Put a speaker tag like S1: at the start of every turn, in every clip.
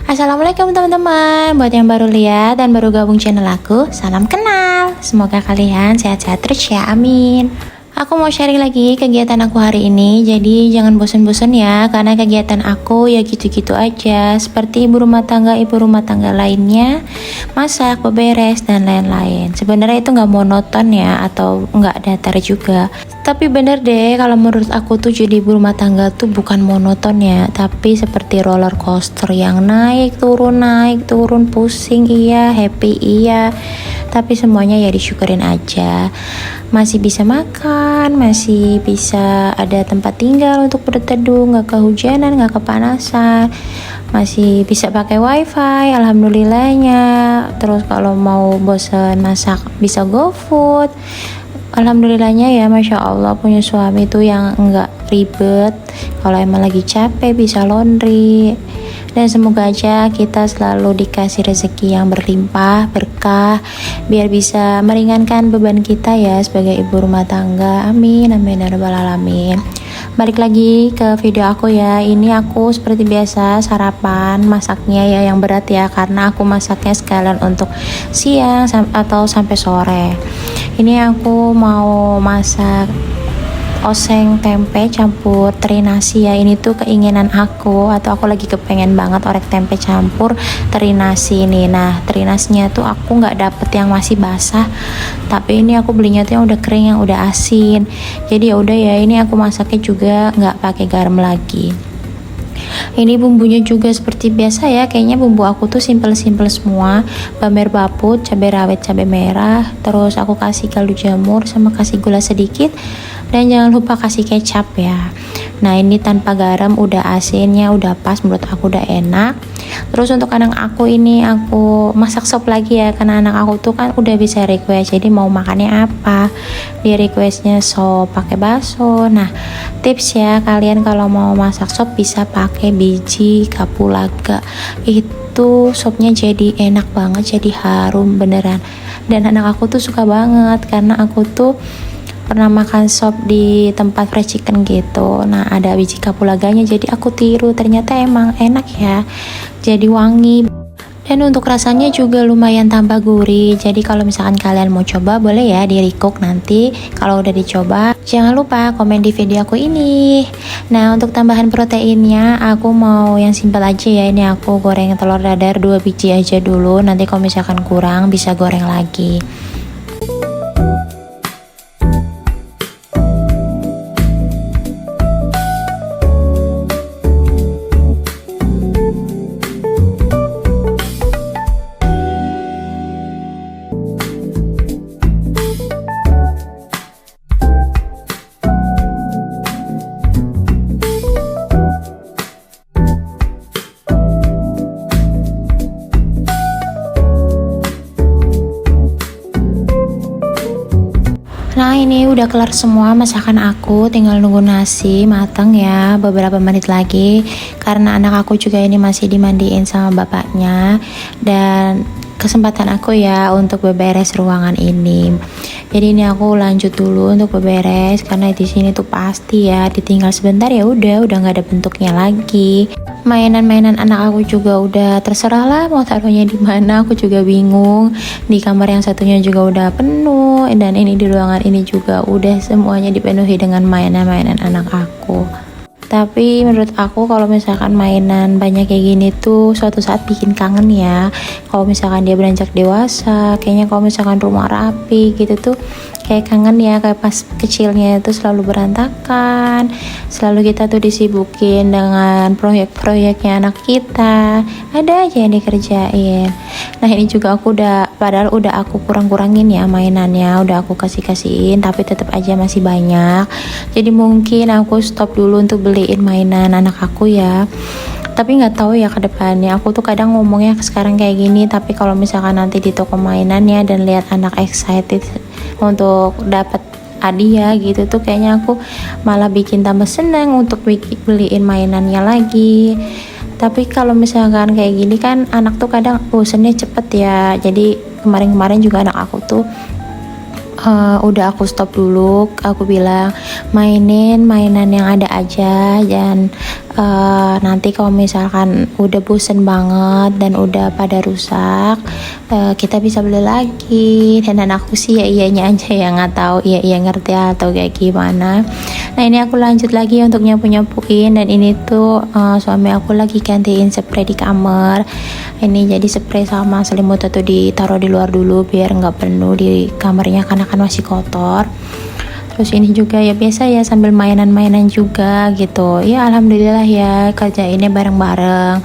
S1: Assalamualaikum teman-teman. Buat yang baru lihat dan baru gabung channel aku, salam kenal. Semoga kalian sehat-sehat terus ya, amin. Aku mau sharing lagi kegiatan aku hari ini. Jadi jangan bosan-bosan ya, karena kegiatan aku ya gitu-gitu aja, seperti ibu rumah tangga lainnya, masak, beberes, dan lain-lain. Sebenarnya itu nggak monoton ya, atau nggak datar juga. Tapi bener deh, kalau menurut aku tuh jadi ibu rumah tangga tuh bukan monoton ya, tapi seperti roller coaster yang naik turun, pusing iya, happy iya, tapi semuanya ya disyukurin aja. Masih bisa makan, masih bisa ada tempat tinggal untuk berteduh, nggak kehujanan, nggak kepanasan, masih bisa pakai wifi, alhamdulillahnya. Terus kalau mau bosan masak bisa GoFood, alhamdulillahnya ya, masya Allah punya suami tuh yang nggak ribet. Kalau emang lagi capek bisa laundry. Dan semoga aja kita selalu dikasih rezeki yang berlimpah, berkah, biar bisa meringankan beban kita ya sebagai ibu rumah tangga. Amin, amin ya rabbal alamin. Balik lagi ke video aku ya. Ini aku seperti biasa sarapan, masaknya ya yang berat ya, karena aku masaknya sekalian untuk siang atau sampai sore. Ini aku mau masak oseng tempe campur teri nasi ya. Ini tuh keinginan aku, atau aku lagi kepengen banget orek tempe campur teri nasi ini. Nah, teri nasinya tuh aku nggak dapet yang masih basah, tapi ini aku belinya tuh yang udah kering, yang udah asin. Jadi ya udah ya, ini aku masaknya juga nggak pakai garam lagi. Ini bumbunya juga seperti biasa ya, kayaknya bumbu aku tuh simple-simple semua. Bawang babut, cabai rawit, cabai merah, terus aku kasih kaldu jamur sama kasih gula sedikit, dan jangan lupa kasih kecap ya. Nah, ini tanpa garam, udah asinnya udah pas, menurut aku udah enak. Terus untuk anak aku ini aku masak sop lagi ya, karena anak aku tuh kan udah bisa request, jadi mau makannya apa, dia requestnya sop pakai bakso. Nah, tips ya, kalian kalau mau masak sop bisa pakai biji kapulaga, itu sopnya jadi enak banget, jadi harum beneran. Dan anak aku tuh suka banget, karena aku tuh pernah makan sop di tempat fried chicken gitu. Nah, ada biji kapulaganya, jadi aku tiru, ternyata emang enak ya, jadi wangi. Dan untuk rasanya juga lumayan tambah gurih. Jadi kalau misalkan kalian mau coba, boleh ya di recook nanti. Kalau udah dicoba, jangan lupa komen di video aku ini. Nah, untuk tambahan proteinnya aku mau yang simpel aja ya. Ini aku goreng telur dadar 2 biji aja dulu. Nanti kalau misalkan kurang bisa goreng lagi. Nah, ini udah kelar semua masakan aku, tinggal nunggu nasi matang ya beberapa menit lagi, karena anak aku juga ini masih dimandiin sama bapaknya. Dan kesempatan aku ya untuk beberes ruangan ini. Jadi ini aku lanjut dulu untuk beberes, karena di sini tuh pasti ya ditinggal sebentar ya udah nggak ada bentuknya lagi. Mainan-mainan anak aku juga udah terserah lah mau taruhnya di mana, aku juga bingung. Di kamar yang satunya juga udah penuh, dan ini di ruangan ini juga udah semuanya dipenuhi dengan mainan-mainan anak aku. Tapi menurut aku kalau misalkan mainan banyak kayak gini tuh suatu saat bikin kangen ya. Kalau misalkan dia beranjak dewasa, kayaknya kalau misalkan rumah rapi gitu tuh kayak kangen ya, kayak pas kecilnya itu selalu berantakan, selalu kita tuh disibukin dengan proyek-proyeknya anak kita, ada aja yang dikerjain. Nah, ini juga aku padahal udah aku kurang-kurangin ya mainannya, udah aku kasih-kasihin, tapi tetap aja masih banyak. Jadi mungkin aku stop dulu untuk beliin mainan anak aku ya. Tapi nggak tahu ya ke depannya. Aku tuh kadang ngomongnya sekarang kayak gini, tapi kalau misalkan nanti di toko mainannya dan lihat anak excited untuk dapat hadiah gitu tuh, kayaknya aku malah bikin tambah seneng untuk beliin mainannya lagi. Tapi kalau misalkan kayak gini kan anak tuh kadang bosennya cepet ya. Jadi kemarin-kemarin juga anak aku tuh udah aku stop dulu. Aku bilang mainin mainan yang ada aja, dan nanti kalau misalkan udah bosen banget dan udah pada rusak, kita bisa beli lagi. Dan aku sih ya iyanya aja, ya nggak tahu iya ngerti atau kayak gimana. Nah ini aku lanjut lagi untuk nyapuin, dan ini tuh suami aku lagi gantiin spray di kamar. Ini jadi spray sama selimut itu ditaruh di luar dulu biar nggak penuh di kamarnya karena kan masih kotor. Terus ini juga ya biasa ya, sambil mainan-mainan juga gitu ya. Alhamdulillah ya kerjainnya bareng-bareng.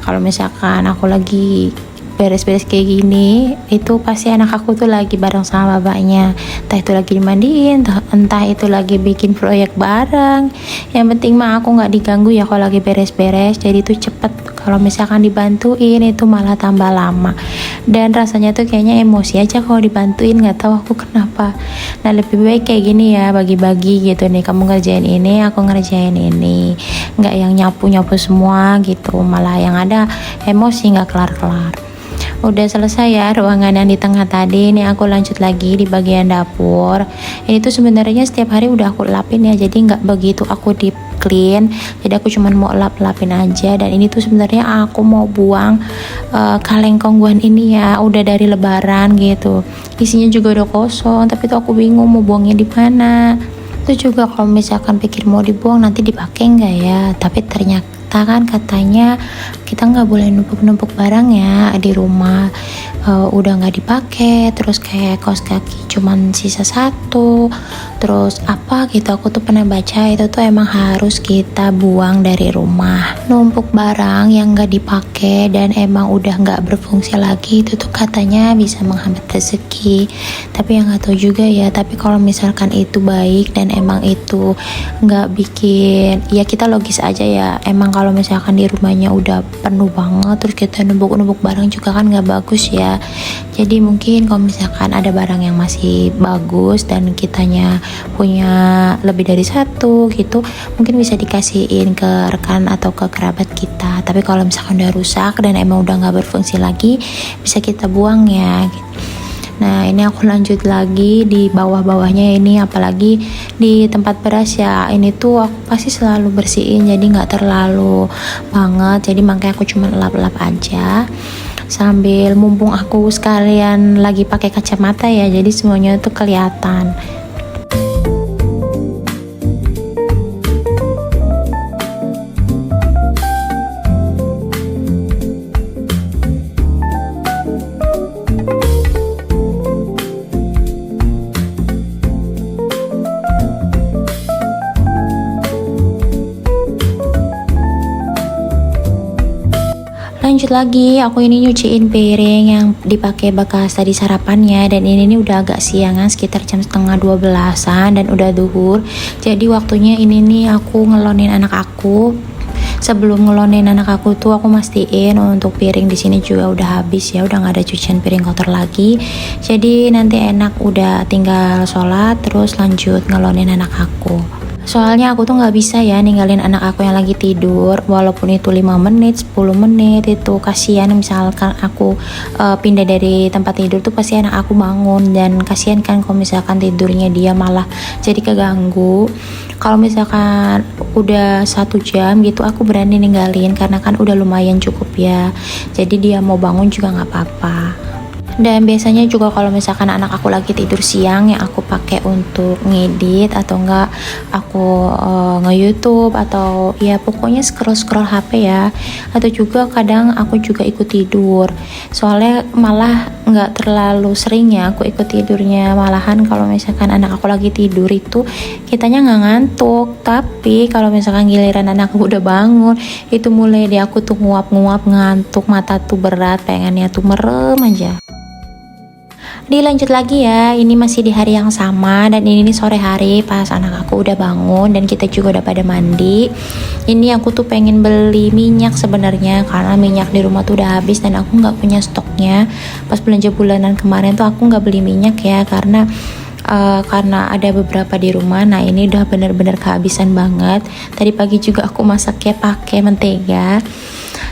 S1: Kalau misalkan aku lagi beres-beres kayak gini, itu pasti anak aku tuh lagi bareng sama bapaknya, entah itu lagi dimandiin, entah itu lagi bikin proyek bareng. Yang penting mah aku nggak diganggu ya kalau lagi beres-beres, jadi tuh cepet. Kalau misalkan dibantuin itu malah tambah lama, dan rasanya tuh kayaknya emosi aja kalau dibantuin, nggak tahu aku kenapa. Nah lebih baik kayak gini ya, bagi-bagi gitu nih, kamu ngerjain ini, aku ngerjain ini, nggak yang nyapu-nyapu semua gitu, malah yang ada emosi nggak kelar-kelar. Udah selesai ya ruangan yang di tengah tadi. Ini aku lanjut lagi di bagian dapur. Ini tuh sebenarnya setiap hari udah aku lapin ya, jadi nggak begitu aku deep clean, jadi aku cuman mau lap-lapin aja. Dan ini tuh sebenarnya aku mau buang kaleng kongguan ini ya, udah dari lebaran gitu, isinya juga udah kosong, tapi tuh aku bingung mau buangnya di mana. Itu juga kalau misalkan pikir mau dibuang nanti dipakai nggak ya, tapi ternyata kan katanya kita nggak boleh numpuk-numpuk barang ya di rumah. Udah nggak dipakai, terus kayak kaos kaki cuman sisa satu, terus apa gitu, aku tuh pernah baca itu tuh emang harus kita buang dari rumah. Numpuk barang yang nggak dipakai dan emang udah nggak berfungsi lagi, itu tuh katanya bisa menghambat rezeki. Tapi yang nggak tahu juga ya, tapi kalau misalkan itu baik dan emang itu nggak bikin, ya kita logis aja ya, emang kalau misalkan di rumahnya udah penuh banget terus kita numpuk-numpuk barang juga kan nggak bagus ya. Jadi mungkin kalau misalkan ada barang yang masih bagus dan kitanya punya lebih dari satu gitu, mungkin bisa dikasihin ke rekan atau ke kerabat kita. Tapi kalau misalkan udah rusak dan emang udah nggak berfungsi lagi, bisa kita buang ya gitu. Nah ini aku lanjut lagi di bawah-bawahnya ini, apalagi di tempat beras ya, ini tuh aku pasti selalu bersihin, jadi nggak terlalu banget, jadi makanya aku cuma lap-lap aja. Sambil mumpung aku sekalian lagi pakai kacamata ya, jadi semuanya tuh kelihatan. Lanjut lagi, aku ini nyuciin piring yang dipakai bekas tadi sarapannya, dan ini nih udah agak siangan, sekitar jam setengah 12-an dan udah duhur. Jadi waktunya ini nih aku ngelonin anak aku. Sebelum ngelonin anak aku tuh aku mastiin untuk piring di sini juga udah habis ya, udah nggak ada cucian piring kotor lagi. Jadi nanti enak udah tinggal sholat terus lanjut ngelonin anak aku. Soalnya aku tuh nggak bisa ya ninggalin anak aku yang lagi tidur, walaupun itu 5 menit, 10 menit, itu kasihan. Misalkan aku pindah dari tempat tidur tuh pasti anak aku bangun, dan kasihan kan kalau misalkan tidurnya dia malah jadi keganggu. Kalau misalkan udah 1 jam gitu aku berani ninggalin, karena kan udah lumayan cukup ya, jadi dia mau bangun juga nggak apa-apa. Dan biasanya juga kalau misalkan anak aku lagi tidur siang, yang aku pakai untuk ngedit atau enggak aku nge-YouTube atau ya pokoknya scroll HP ya. Atau juga kadang aku juga ikut tidur. Soalnya malah nggak terlalu sering ya aku ikut tidurnya, malahan kalau misalkan anak aku lagi tidur itu kitanya nggak ngantuk. Tapi kalau misalkan giliran anak aku udah bangun, itu mulai dia aku tuh nguap-nguap, ngantuk, mata tuh berat, pengennya tuh merem aja. Dilanjut lagi ya, ini masih di hari yang sama, dan ini nih sore hari pas anak aku udah bangun dan kita juga udah pada mandi. Ini aku tuh pengen beli minyak sebenarnya, karena minyak di rumah tuh udah habis dan aku nggak punya stoknya. Pas belanja bulanan kemarin tuh aku nggak beli minyak ya, karena ada beberapa di rumah. Nah ini udah bener-bener kehabisan banget. Tadi pagi juga aku masaknya pakai mentega.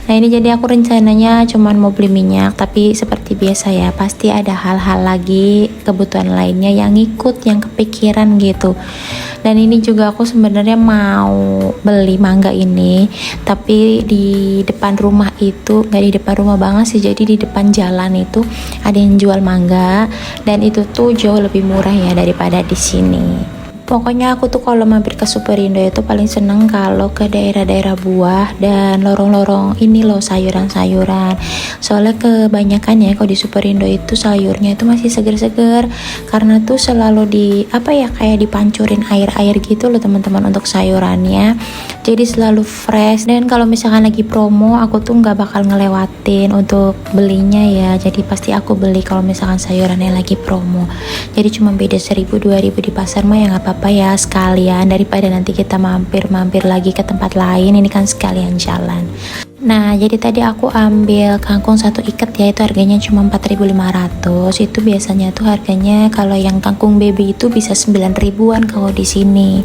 S1: Nah ini jadi aku rencananya cuman mau beli minyak, tapi seperti biasa ya pasti ada hal-hal lagi kebutuhan lainnya yang ngikut, yang kepikiran gitu. Dan ini juga aku sebenarnya mau beli mangga ini, tapi di depan rumah itu, nggak di depan rumah banget sih, jadi di depan jalan itu ada yang jual mangga, dan itu tuh jauh lebih murah ya daripada di sini. Pokoknya aku tuh kalau mampir ke Superindo itu paling seneng kalau ke daerah-daerah buah dan lorong-lorong ini loh, sayuran-sayuran. Soalnya kebanyakan ya kalau di Superindo itu sayurnya itu masih seger-seger, karena tuh selalu kayak dipancurin air-air gitu loh teman-teman untuk sayurannya. Jadi selalu fresh, dan kalau misalkan lagi promo aku tuh nggak bakal ngelewatin untuk belinya ya. Jadi pasti aku beli kalau misalkan sayurannya lagi promo. Jadi cuma beda 1.000-2.000 di pasar mah ya nggak apa-apa ya, sekalian daripada nanti kita mampir-mampir lagi ke tempat lain, ini kan sekalian jalan. Nah jadi tadi aku ambil kangkung 1 ikat ya, itu harganya cuma 4.500. Itu biasanya tuh harganya kalau yang kangkung baby itu bisa 9.000-an kalau di sini.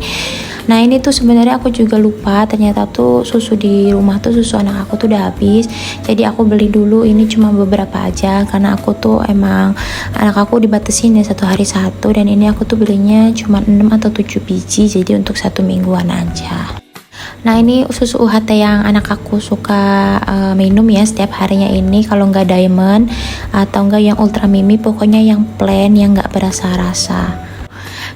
S1: Nah ini tuh sebenarnya aku juga lupa, ternyata tuh susu di rumah tuh, susu anak aku tuh udah habis. Jadi aku beli dulu, ini cuma beberapa aja karena aku tuh emang anak aku dibatasin ya 1 hari 1, dan ini aku tuh belinya cuma 6 atau 7 biji, jadi untuk 1 mingguan aja. Nah ini susu UHT yang anak aku suka minum ya setiap harinya ini, kalau nggak diamond atau enggak yang ultra mimi, pokoknya yang plain yang nggak berasa-rasa.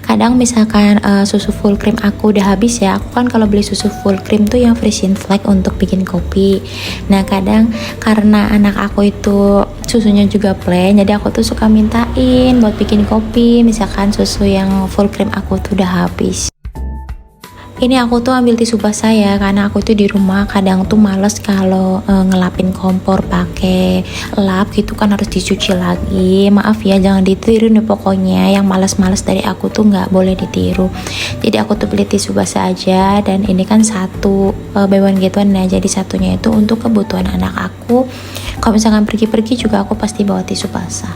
S1: Kadang misalkan susu full cream aku udah habis ya, aku kan kalau beli susu full cream tuh yang Frisian Flag untuk bikin kopi. Nah kadang karena anak aku itu susunya juga plain, jadi aku tuh suka mintain buat bikin kopi misalkan susu yang full cream aku tuh udah habis. Ini aku tuh ambil tisu basah ya, karena aku tuh di rumah kadang tuh males kalau ngelapin kompor pakai lap gitu kan, harus dicuci lagi. Maaf ya, jangan ditiru nih pokoknya, yang males-males dari aku tuh nggak boleh ditiru. Jadi aku tuh beli tisu basah aja, dan ini kan satu buy one get one ya, jadi satunya itu untuk kebutuhan anak aku. Kalau misalkan pergi-pergi juga aku pasti bawa tisu basah.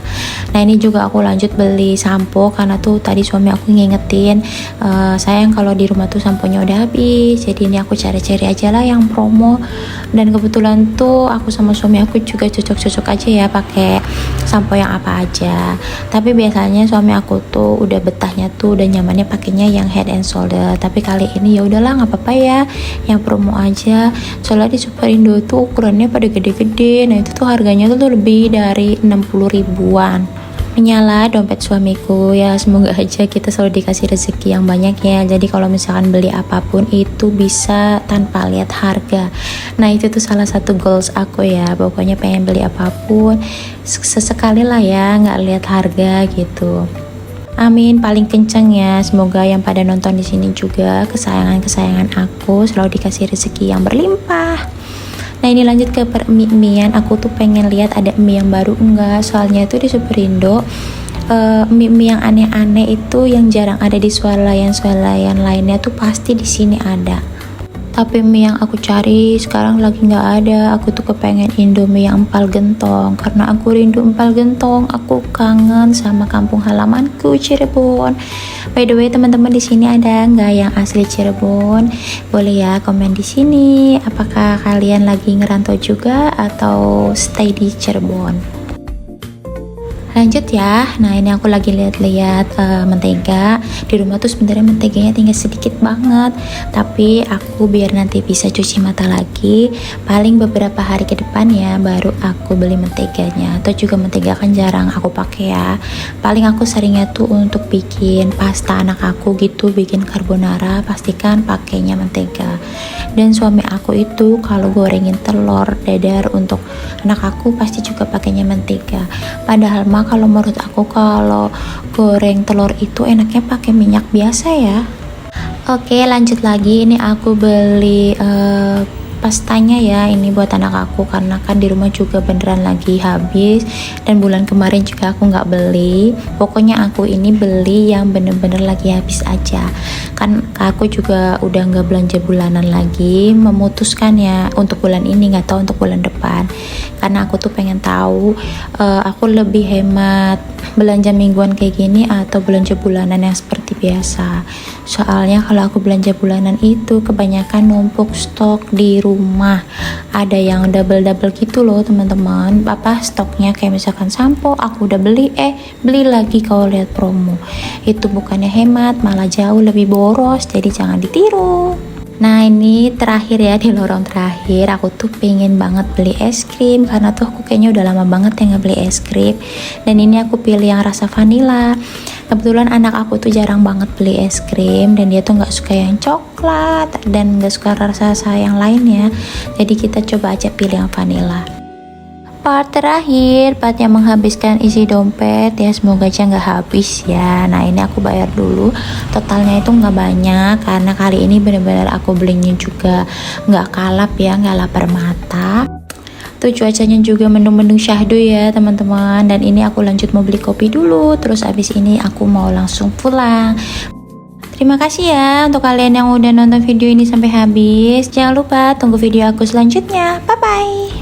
S1: Nah ini juga aku lanjut beli sampo, karena tuh tadi suami aku ngingetin sayang kalau di rumah tuh samponya udah habis, jadi ini aku cari-cari aja lah yang promo. Dan kebetulan tuh aku sama suami aku juga cocok-cocok aja ya pakai sampo yang apa aja. Tapi biasanya suami aku tuh udah betahnya tuh, udah nyamannya pakainya yang Head and Shoulder, tapi kali ini ya udahlah nggak apa-apa ya yang promo aja. Soalnya di Superindo tuh ukurannya pada gede-gede, nah itu tuh harganya tuh lebih dari 60 ribuan. Menyala dompet suamiku ya, semoga aja kita selalu dikasih rezeki yang banyak ya. Jadi kalau misalkan beli apapun itu bisa tanpa lihat harga. Nah itu tuh salah satu goals aku ya, pokoknya pengen beli apapun sesekali lah ya, nggak lihat harga gitu. Amin, paling kenceng ya. Semoga yang pada nonton di sini juga kesayangan aku selalu dikasih rezeki yang berlimpah. Nah ini lanjut ke mie-mian, aku tuh pengen lihat ada mie yang baru enggak, soalnya itu di Superindo mie yang aneh-aneh itu yang jarang ada di swalayan lainnya tuh pasti di sini ada. Tapi mie yang aku cari sekarang lagi nggak ada. Aku tuh kepengen Indomie yang empal gentong, karena aku rindu empal gentong. Aku kangen sama kampung halamanku Cirebon. By the way teman-teman, di sini ada nggak yang asli Cirebon? Boleh ya komen di sini. Apakah kalian lagi ngerantau juga atau stay di Cirebon? Lanjut ya. Nah ini aku lagi lihat-lihat mentega di rumah tuh. Sebenarnya menteganya tinggal sedikit banget, tapi aku biar nanti bisa cuci mata lagi, paling beberapa hari ke depan ya baru aku beli menteganya. Atau juga mentega kan jarang aku pakai ya, paling aku seringnya tuh untuk bikin pasta anak aku gitu, bikin carbonara pastikan pakainya mentega. Dan suami aku itu kalau gorengin telur dadar untuk anak aku pasti juga pakainya mentega. Padahal mah kalau menurut aku kalau goreng telur itu enaknya pakai minyak biasa ya. Oke lanjut lagi, ini aku beli pastanya ya, ini buat anak aku karena kan di rumah juga beneran lagi habis, dan bulan kemarin juga aku nggak beli. Pokoknya aku ini beli yang bener-bener lagi habis aja, kan aku juga udah nggak belanja bulanan lagi, memutuskan ya untuk bulan ini, nggak tahu untuk bulan depan, karena aku tuh pengen tahu aku lebih hemat belanja mingguan kayak gini atau belanja bulanan yang seperti biasa. Soalnya kalau aku belanja bulanan itu kebanyakan numpuk stok di rumah. Ada yang double-double gitu loh teman-teman. Stoknya kayak misalkan sampo aku udah beli, beli lagi kalau lihat promo. Itu bukannya hemat, malah jauh lebih boros. Jadi jangan ditiru. Nah ini terakhir ya, di lorong terakhir aku tuh pengen banget beli es krim karena tuh aku kayaknya udah lama banget ya nggak beli es krim. Dan ini aku pilih yang rasa vanilla. Kebetulan anak aku tuh jarang banget beli es krim dan dia tuh nggak suka yang coklat dan nggak suka rasa-rasa yang lainnya. Jadi kita coba aja pilih yang vanilla. Part terakhir, part yang menghabiskan isi dompet ya, semoga aja nggak habis ya. Nah ini aku bayar dulu, totalnya itu nggak banyak karena kali ini bener-bener aku belinya juga nggak kalap ya, nggak lapar mata. Tuh cuacanya juga mendung-mendung syahdu ya teman-teman. Dan ini aku lanjut mau beli kopi dulu, terus abis ini aku mau langsung pulang. Terima kasih ya untuk kalian yang udah nonton video ini sampai habis. Jangan lupa tunggu video aku selanjutnya. Bye bye.